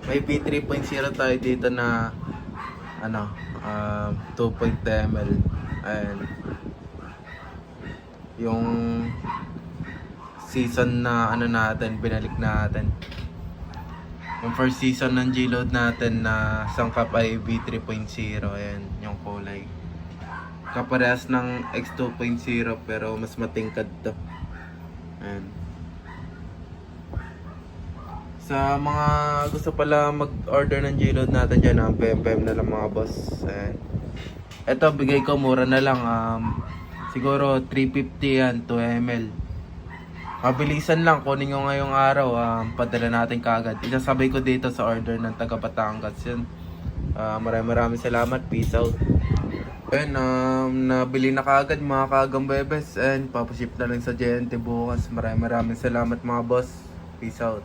May V3.0 tayo dito na ano, 2.0 ml. And yung season na ano natin, binalik natin. Yung first season ng G-Load natin na sangkap ay V3.0. Ayan, yung kulay. Kaparehas ng X2.0 pero mas matingkad to. Ayan. Sa mga gusto pala mag-order ng G-Load natin dyan, ang PM na lang mga boss. Ayan. Ito, bigay ko mura na lang. Siguro 350 yan, 2 ml. Mabilisan lang, kunin nyo ngayong araw. Padala natin kaagad. Isasabay ko dito sa order ng taga Batangas yun. Maraming salamat. Peace out. Ayan, nabili na kaagad mga kagang bebes. And papaship na lang sa JNT bukas. Maraming salamat mga boss. Peace out.